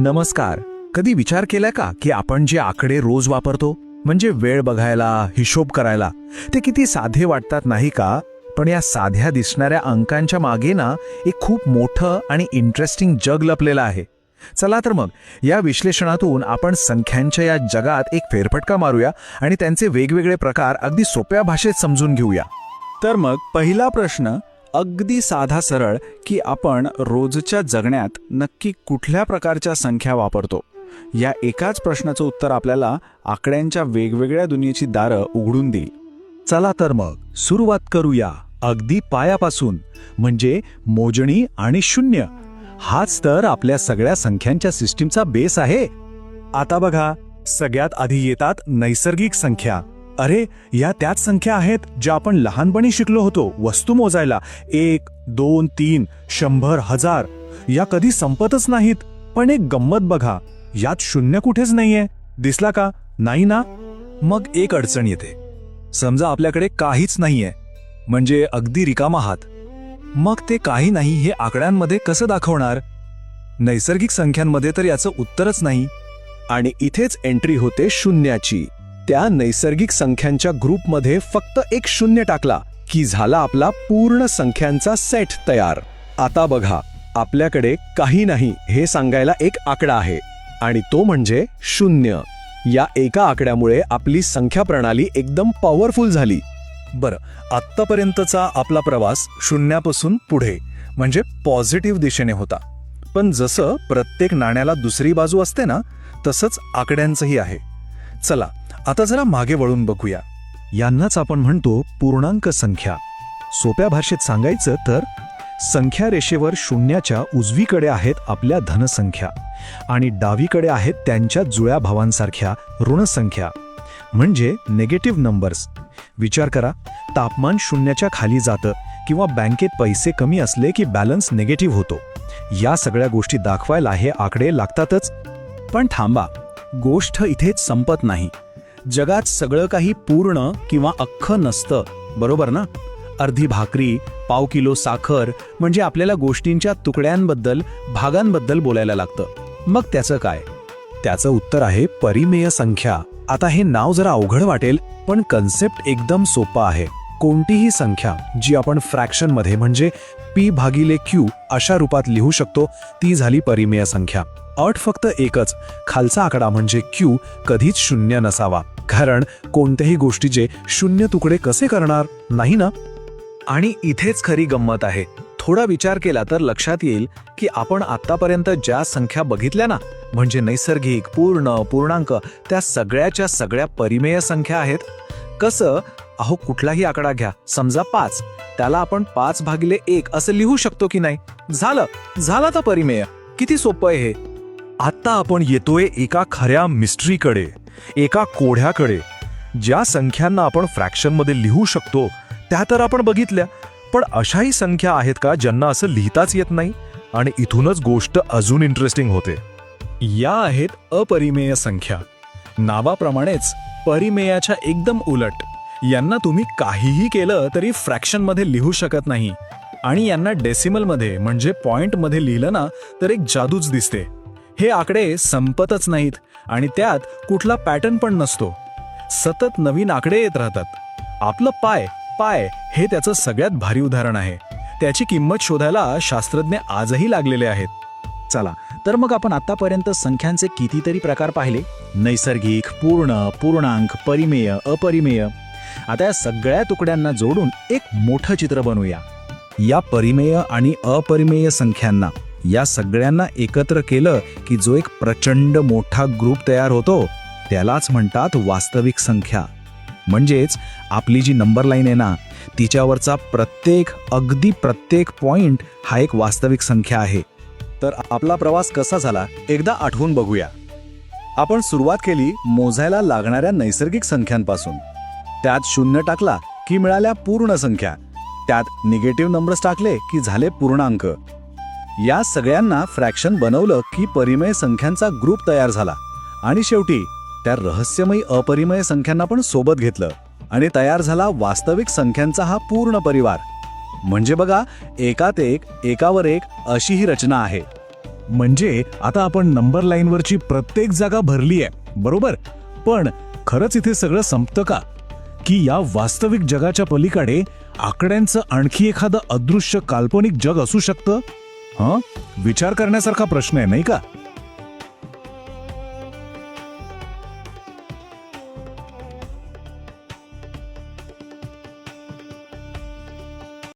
नमस्कार. कधी विचार केलाय का की आपण जे आकडे रोज वापरतो, म्हणजे वेळ बघायला, हिशोब करायला, ते किती साधे वाटतात नाही का? पण या साध्या दिसणाऱ्या अंकांच्या मागे ना एक खूप मोठं आणि इंटरेस्टिंग जग लपलेलं आहे. चला तर मग या विश्लेषणातून आपण संख्यांच्या या जगात एक फेरफटका मारूया आणि त्यांचे वेगवेगळे प्रकार अगदी सोप्या भाषेत समजून घेऊया. तर मग पहिला प्रश्न अगदी साधा सरळ की आपण रोजच्या जगण्यात नक्की कुठल्या प्रकारच्या संख्या वापरतो. या एकाच प्रश्नाचं उत्तर आपल्याला आकड्यांच्या वेगवेगळ्या दुनियेची दारं उघडून देईल. चला तर मग सुरुवात करूया अगदी पायापासून, म्हणजे मोजणी आणि शून्य. हाच तर आपल्या सगळ्या संख्यांच्या सिस्टीमचा बेस आहे. आता बघा, सगळ्यात आधी येतात नैसर्गिक संख्या. अरे, या त्याच संख्या आहेत ज्या आपण लहानपणी शिकलो होतो वस्तू मोजायला. 1, 2, 3, 100, 1000 या कधी संपतच नाहीत. पण एक गंमत बघा, यात शून्य कुठेच नाहीये. दिसला का? नाही ना? मग एक अडचण येते. समजा आपल्याकडे काहीच नाहीये, म्हणजे अगदी रिकामा हात. मग ते काही नाही हे आकड्यांमध्ये कसं दाखवणार? नैसर्गिक संख्यांमध्ये तर याचं उत्तरच नाही. आणि इथेच एंट्री होते शून्याची. त्या नैसर्गिक संख्यांच्या ग्रुपमध्ये फक्त एक शून्य टाकला की झाला आपला पूर्ण संख्यांचा सेट तयार. आता बघा, आपल्याकडे काही नाही हे सांगायला एक आकडा आहे, आणि तो म्हणजे शून्य. या एका आकड्यामुळे आपली संख्या प्रणाली एकदम पॉवरफुल झाली. बरं, आत्तापर्यंतचा आपला प्रवास शून्यापासून पुढे, म्हणजे पॉझिटिव्ह दिशेने होता. पण जसं प्रत्येक नाण्याला दुसरी बाजू असते ना, तसंच आकड्यांचंही आहे. चला आता जरा मागे वळून बघूया. यांनाच आपण म्हणतो पूर्णांक संख्या. सोप्या भाषेत सांगायचं तर संख्या रेषेवर शून्याच्या उजवीकडे आहेत आपल्या धनसंख्या आणि डावीकडे आहेत त्यांच्या जुळ्या भावांसारख्या ऋणसंख्या, म्हणजे नेगेटिव्ह नंबर्स. विचार करा, तापमान शून्याच्या खाली जातं किंवा बँकेत पैसे कमी असले की बॅलन्स निगेटिव्ह होतो. या सगळ्या गोष्टी दाखवायला हे आकडे लागतातच. पण थांबा, गोष्ट इथेच संपत नाही. जगात सगळं काही पूर्ण किंवा अख्खं नसतं, बरोबर ना? अर्धी भाकरी, पाव किलो साखर म्हणजे आपल्याला गोष्टींच्या तुकड्यांबद्दल, भागांबद्दल बोलायला लागतं. मग त्याचं काय? त्याचं उत्तर आहे परिमेय संख्या. आता हे नाव जरा अवघड वाटेल, पण कन्सेप्ट एकदम सोपा आहे. कोणतीही संख्या जी आपण फ्रॅक्शनमध्ये, म्हणजे p/q अशा रूपात लिहू शकतो, ती झाली परिमेय संख्या. अट फक्त एकच, खालचा आकडा म्हणजे q कधीच शून्य नसावा, कारण कोणत्याही गोष्टीचे शून्य तुकडे कसे करणार, नाही ना? आणि इथेच खरी गंमत आहे. थोडा विचार केला तर लक्षात येईल की आपण आतापर्यंत ज्या संख्या बघितल्या ना, म्हणजे नैसर्गिक, पूर्ण, पूर्णांक, त्या सगळ्याच्या सगळ्या परिमेय संख्या आहेत. कसं? अहो, कुठलाही आकडा घ्या, समजा 5, त्याला आपण 5/1 असं लिहू शकतो की नाही? झालं तर परिमेय. किती सोपं आहे हे. आता आपण येतोय एका खऱ्या मिस्ट्रीकडे, एका कोड्याकडे. ज्या संख्यांना आपण फ्रॅक्शनमध्ये लिहू शकतो त्या तर आपण बघितल्या, पण अशाही संख्या आहेत का ज्यांना असं लिहिताच येत नाही? आणि इथूनच गोष्ट अजून इंटरेस्टिंग होते. या आहेत अपरिमेय संख्या. नावाप्रमाणेच परिमेयाच्या एकदम उलट. यांना तुम्ही काहीही केलं तरी फ्रॅक्शनमध्ये लिहू शकत नाही, आणि यांना डेसिमलमध्ये, म्हणजे पॉइंटमध्ये लिहिलं ना तर एक जादूच दिसते. हे आकडे संपतच नाहीत आणि त्यात कुठला पॅटर्न पण नसतो. सतत नवीन आकडे येत राहतात. आपलं पाय हे त्याचं सगळ्यात भारी उदाहरण आहे. त्याची किंमत शोधायला शास्त्रज्ञ आजही लागलेले आहेत. चला तर मग आपण आतापर्यंत संख्यांचे कितीतरी प्रकार पाहिले. नैसर्गिक, पूर्ण, पूर्णांक, परिमेय, अपरिमेय. आता या सगळ्या तुकड्यांना जोडून एक मोठं चित्र बनवूया. या परिमेय आणि अपरिमेय संख्यांना, या सगळ्यांना एकत्र केलं की जो एक प्रचंड मोठा ग्रुप तयार होतो, त्यालाच म्हणतात वास्तविक संख्या. म्हणजेच आपली जी नंबर लाईन आहे ना, तिच्यावरचा अगदी प्रत्येक पॉइंट हा एक वास्तविक संख्या आहे. तर आपला प्रवास कसा झाला एकदा आठवून बघूया. आपण सुरुवात केली मोजायला लागणाऱ्या नैसर्गिक संख्यांपासून. त्यात शून्य टाकला की मिळाल्या पूर्ण संख्या. त्यात निगेटिव्ह नंबर्स टाकले की झाले पूर्णांक. या सगळ्यांना फ्रॅक्शन बनवलं की परिमेय संख्यांचा ग्रुप तयार झाला. आणि शेवटी त्या रहस्यमयी अपरिमेय संख्यांना पण सोबत घेतलं आणि तयार झाला वास्तविक संख्यांचा हा पूर्ण परिवार. म्हणजे बघा, एकात एक, एकावर एक अशी ही रचना आहे. म्हणजे आता आपण नंबर लाईनवरची प्रत्येक जागा भरली आहे, बरोबर? पण खरंच इथे सगळं संपतं का? की या वास्तविक जगाच्या पलीकडे आकड्यांचं आणखी एखादं अदृश्य काल्पनिक जग असू शकतं? विचार करण्यासारखा प्रश्न आहे, नाही का?